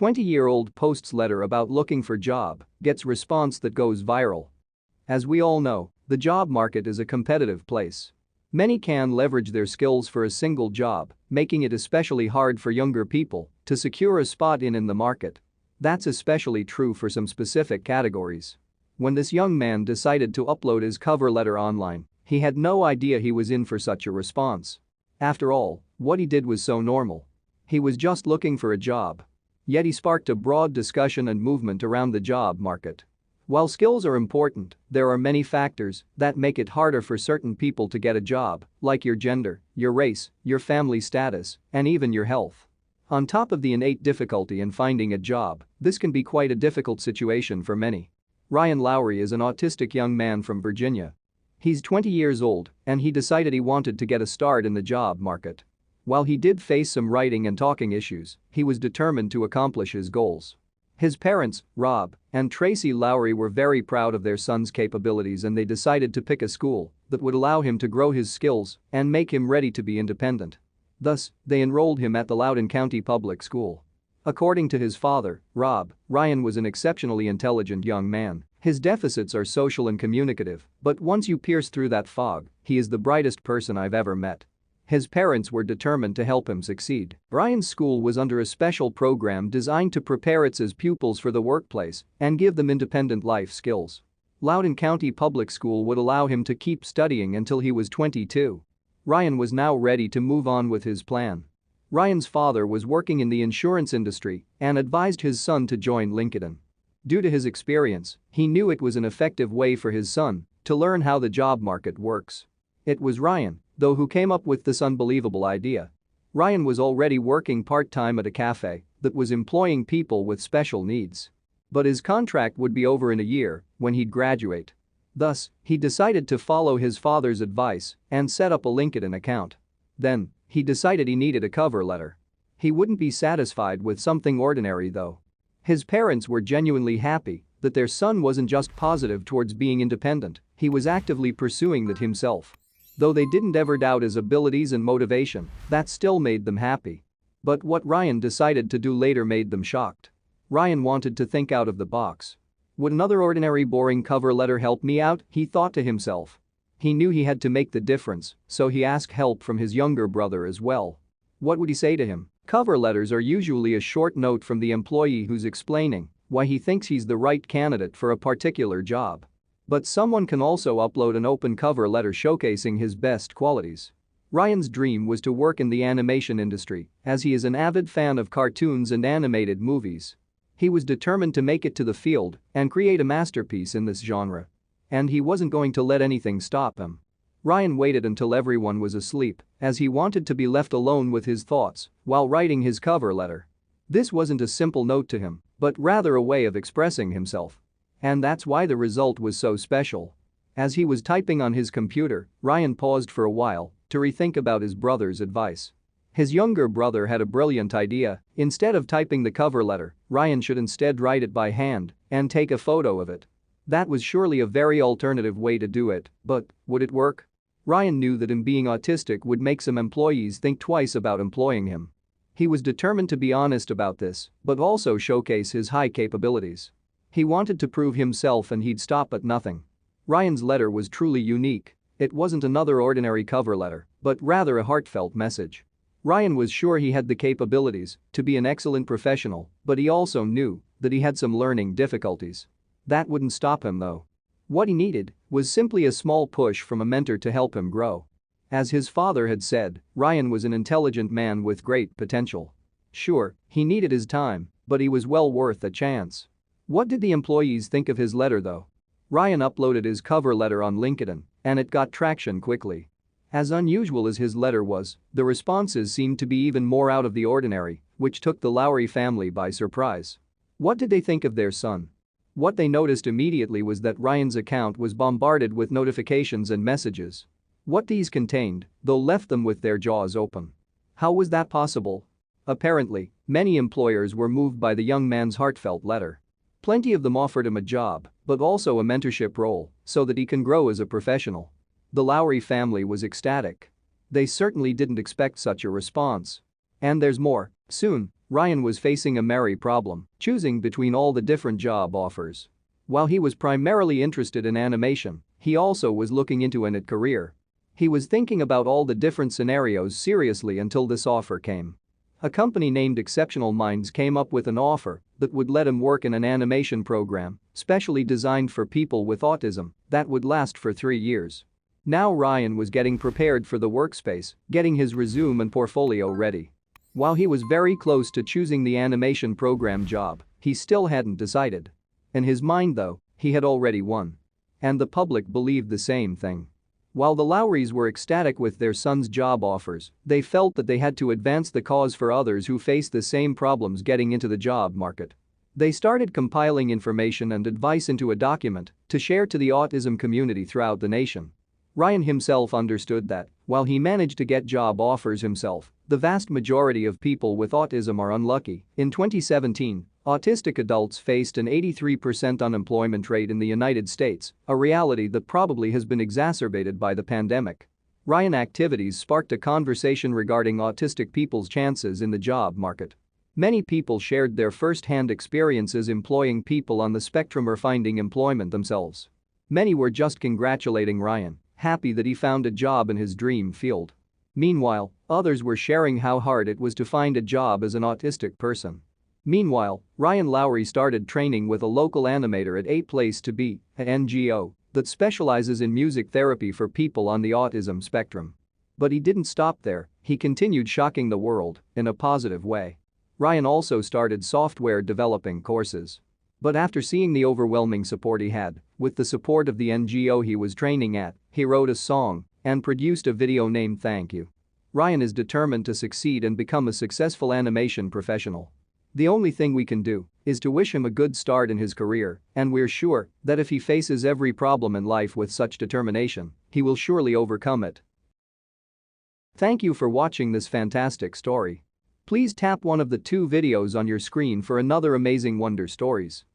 20-year-old posts letter about looking for job, gets response that goes viral. As we all know, the job market is a competitive place. Many can leverage their skills for a single job, making it especially hard for younger people to secure a spot in the market. That's especially true for some specific categories. When this young man decided to upload his cover letter online, he had no idea he was in for such a response. After all, what he did was so normal. He was just looking for a job. Yet he sparked a broad discussion and movement around the job market. While skills are important, there are many factors that make it harder for certain people to get a job, like your gender, your race, your family status, and even your health. On top of the innate difficulty in finding a job, this can be quite a difficult situation for many. Ryan Lowry is an autistic young man from Virginia. He's 20 years old, and he decided he wanted to get a start in the job market. While he did face some writing and talking issues, he was determined to accomplish his goals. His parents, Rob and Tracy Lowry, were very proud of their son's capabilities, and they decided to pick a school that would allow him to grow his skills and make him ready to be independent. Thus, they enrolled him at the Loudoun County Public School. According to his father, Rob, Ryan was an exceptionally intelligent young man. His deficits are social and communicative, but once you pierce through that fog, he is the brightest person I've ever met. His parents were determined to help him succeed. Ryan's school was under a special program designed to prepare its pupils for the workplace and give them independent life skills. Loudoun County Public School would allow him to keep studying until he was 22. Ryan was now ready to move on with his plan. Ryan's father was working in the insurance industry and advised his son to join LinkedIn. Due to his experience, he knew it was an effective way for his son to learn how the job market works. It was Ryan, though, who came up with this unbelievable idea. Ryan was already working part-time at a cafe that was employing people with special needs. But his contract would be over in a year when he'd graduate. Thus, he decided to follow his father's advice and set up a LinkedIn account. Then, he decided he needed a cover letter. He wouldn't be satisfied with something ordinary, though. His parents were genuinely happy that their son wasn't just positive towards being independent, he was actively pursuing that himself. Though they didn't ever doubt his abilities and motivation, that still made them happy. But what Ryan decided to do later made them shocked. Ryan wanted to think out of the box. Would another ordinary boring cover letter help me out, he thought to himself. He knew he had to make the difference, so he asked help from his younger brother as well. What would he say to him? Cover letters are usually a short note from the employee who's explaining why he thinks he's the right candidate for a particular job. But someone can also upload an open cover letter showcasing his best qualities. Ryan's dream was to work in the animation industry, as he is an avid fan of cartoons and animated movies. He was determined to make it to the field and create a masterpiece in this genre. And he wasn't going to let anything stop him. Ryan waited until everyone was asleep, as he wanted to be left alone with his thoughts while writing his cover letter. This wasn't a simple note to him, but rather a way of expressing himself. And that's why the result was so special. As he was typing on his computer, Ryan paused for a while to rethink about his brother's advice. His younger brother had a brilliant idea. Instead of typing the cover letter, Ryan should instead write it by hand and take a photo of it. That was surely a very alternative way to do it, but would it work? Ryan knew that him being autistic would make some employees think twice about employing him. He was determined to be honest about this, but also showcase his high capabilities. He wanted to prove himself, and he'd stop at nothing. Ryan's letter was truly unique. It wasn't another ordinary cover letter, but rather a heartfelt message. Ryan was sure he had the capabilities to be an excellent professional, but he also knew that he had some learning difficulties. That wouldn't stop him, though. What he needed was simply a small push from a mentor to help him grow. As his father had said, Ryan was an intelligent man with great potential. Sure, he needed his time, but he was well worth a chance. What did the employees think of his letter, though? Ryan uploaded his cover letter on LinkedIn, and it got traction quickly. As unusual as his letter was, the responses seemed to be even more out of the ordinary, which took the Lowry family by surprise. What did they think of their son? What they noticed immediately was that Ryan's account was bombarded with notifications and messages. What these contained, though, left them with their jaws open. How was that possible? Apparently, many employers were moved by the young man's heartfelt letter. Plenty of them offered him a job, but also a mentorship role, so that he can grow as a professional. The Lowry family was ecstatic. They certainly didn't expect such a response. And there's more. Soon, Ryan was facing a merry problem, choosing between all the different job offers. While he was primarily interested in animation, he also was looking into an IT career. He was thinking about all the different scenarios seriously until this offer came. A company named Exceptional Minds came up with an offer that would let him work in an animation program specially designed for people with autism that would last for 3 years. Now Ryan was getting prepared for the workspace, getting his resume and portfolio ready. While he was very close to choosing the animation program job, he still hadn't decided. In his mind though, he had already won. And the public believed the same thing. While the Lowrys were ecstatic with their son's job offers, they felt that they had to advance the cause for others who faced the same problems getting into the job market. They started compiling information and advice into a document to share to the autism community throughout the nation. Ryan himself understood that, while he managed to get job offers himself, the vast majority of people with autism are unlucky. In 2017, autistic adults faced an 83% unemployment rate in the United States, a reality that probably has been exacerbated by the pandemic. Ryan activities sparked a conversation regarding autistic people's chances in the job market. Many people shared their first-hand experiences employing people on the spectrum or finding employment themselves. Many were just congratulating Ryan, happy that he found a job in his dream field. Meanwhile, others were sharing how hard it was to find a job as an autistic person. Meanwhile, Ryan Lowry started training with a local animator at A Place to Be, an NGO that specializes in music therapy for people on the autism spectrum. But he didn't stop there, he continued shocking the world in a positive way. Ryan also started software developing courses. But after seeing the overwhelming support he had, with the support of the NGO he was training at, he wrote a song and produced a video named Thank You. Ryan is determined to succeed and become a successful animation professional. The only thing we can do is to wish him a good start in his career, and we're sure that if he faces every problem in life with such determination, he will surely overcome it. Thank you for watching this fantastic story. Please tap one of the 2 videos on your screen for another amazing Wonder Stories.